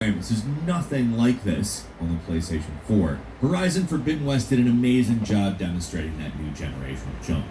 environments. There's nothing like this on the PlayStation 4. Horizon Forbidden West did an amazing job demonstrating that new generational jump.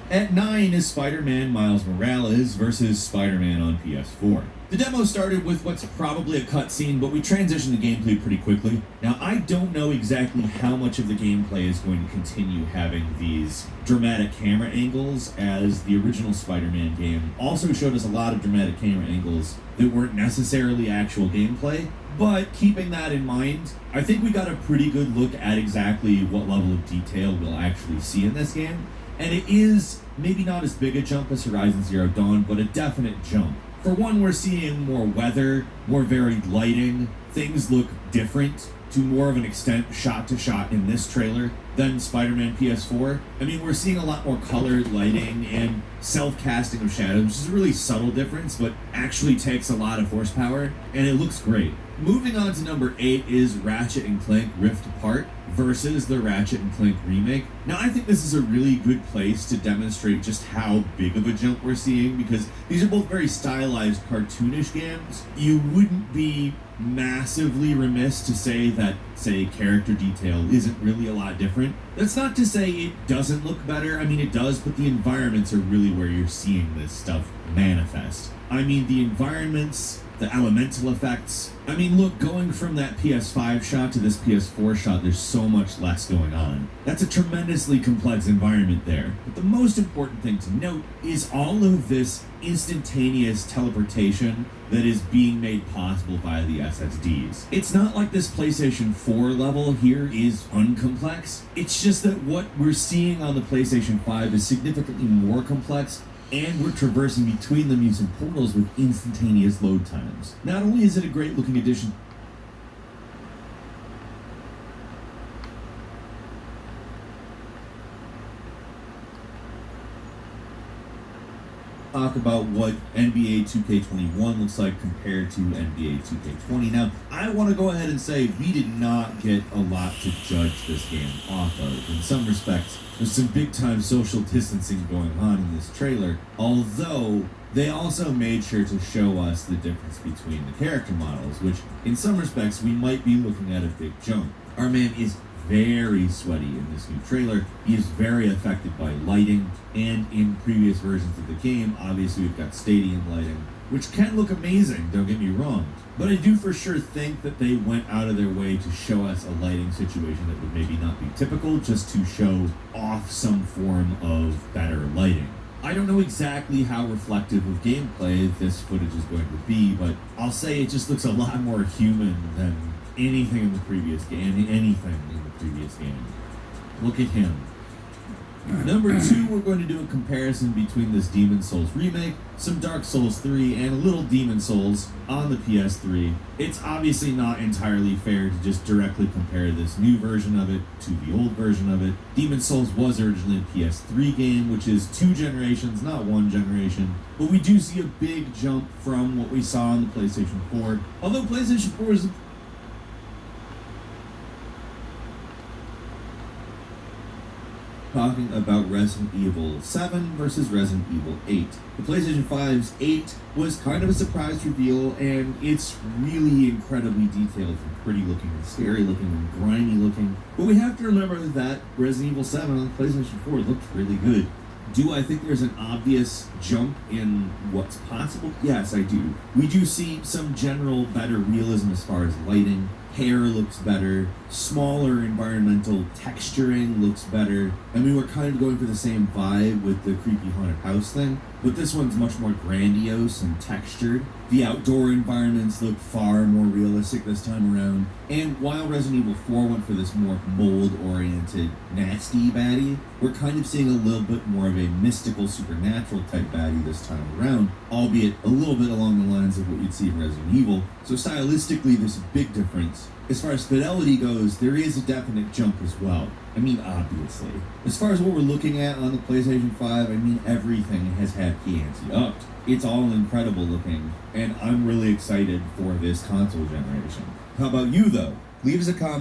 At 9 is Spider-Man Miles Morales versus Spider-Man on PS4. The demo started with what's probably a cutscene, but we transitioned the gameplay pretty quickly. Now, I don't know exactly how much of the gameplay is going to continue having these dramatic camera angles, as the original Spider-Man game also showed us a lot of dramatic camera angles that weren't necessarily actual gameplay. But keeping that in mind, I think we got a pretty good look at exactly what level of detail we'll actually see in this game. And it is maybe not as big a jump as Horizon Zero Dawn, but a definite jump. For one, we're seeing more weather, more varied lighting. Things look different to more of an extent shot to shot in this trailer than Spider-Man PS4. I mean, we're seeing a lot more colored lighting and self-casting of shadows, which is a really subtle difference, but actually takes a lot of horsepower, and it looks great. Moving on to number 8 is Ratchet and Clank Rift Apart versus the Ratchet and Clank remake. Now, I think this is a really good place to demonstrate just how big of a jump we're seeing, because these are both very stylized, cartoonish games. You wouldn't be massively remiss to say that, say, character detail isn't really a lot different. That's not to say it doesn't look better. I mean, it does, but the environments are really where you're seeing this stuff manifest. I mean, the environments, the elemental effects. I mean, look, going from that PS5 shot to this PS4 shot, there's so much less going on. That's a tremendously complex environment there. But the most important thing to note is all of this instantaneous teleportation that is being made possible via the SSDs. It's not like this PlayStation 4 level here is uncomplex. It's just that what we're seeing on the PlayStation 5 is significantly more complex, and we're traversing between them using portals with instantaneous load times. Not only is it a great looking addition, talk about what NBA 2K21 looks like compared to NBA 2K20. Now, I want to go ahead and say we did not get a lot to judge this game off of. In some respects, there's some big-time social distancing going on in this trailer, although they also made sure to show us the difference between the character models, which, in some respects, we might be looking at a big jump. Our man is very sweaty in this new trailer. He is very affected by lighting, and in previous versions of the game, obviously we've got stadium lighting, which can look amazing, don't get me wrong. But I do for sure think that they went out of their way to show us a lighting situation that would maybe not be typical, just to show off some form of better lighting. I don't know exactly how reflective of gameplay this footage is going to be, but I'll say it just looks a lot more human than anything in the previous game. Look at him. Number 2, we're going to do a comparison between this Demon's Souls remake, some Dark Souls 3, and a little Demon's Souls on the PS3. It's obviously not entirely fair to just directly compare this new version of it to the old version of it. Demon's Souls was originally a PS3 game, which is 2 generations, not 1 generation. But we do see a big jump from what we saw on the PlayStation 4. Although PlayStation 4 is talking about Resident Evil 7 versus Resident Evil 8. The PlayStation 5's 8 was kind of a surprise reveal, and it's really incredibly detailed and pretty looking and scary looking and grimy looking. But we have to remember that Resident Evil 7 on the PlayStation 4 looked really good. Do I think there's an obvious jump in what's possible? Yes, I do. We do see some general better realism as far as lighting. Hair looks better, smaller environmental texturing looks better. I mean, we're kind of going for the same vibe with the creepy haunted house thing, but this one's much more grandiose and textured. The outdoor environments look far more realistic this time around. And while Resident Evil 4 went for this more mold-oriented, nasty baddie, we're kind of seeing a little bit more of a mystical, supernatural type baddie this time around, albeit a little bit along the lines of what you'd see in Resident Evil. So stylistically, there's a big difference. As far as fidelity goes, there is a definite jump as well. I mean, obviously. As far as what we're looking at on the PlayStation 5, I mean, everything has had PNC upped. It's all incredible looking, and I'm really excited for this console generation. How about you, though? Leave us a comment.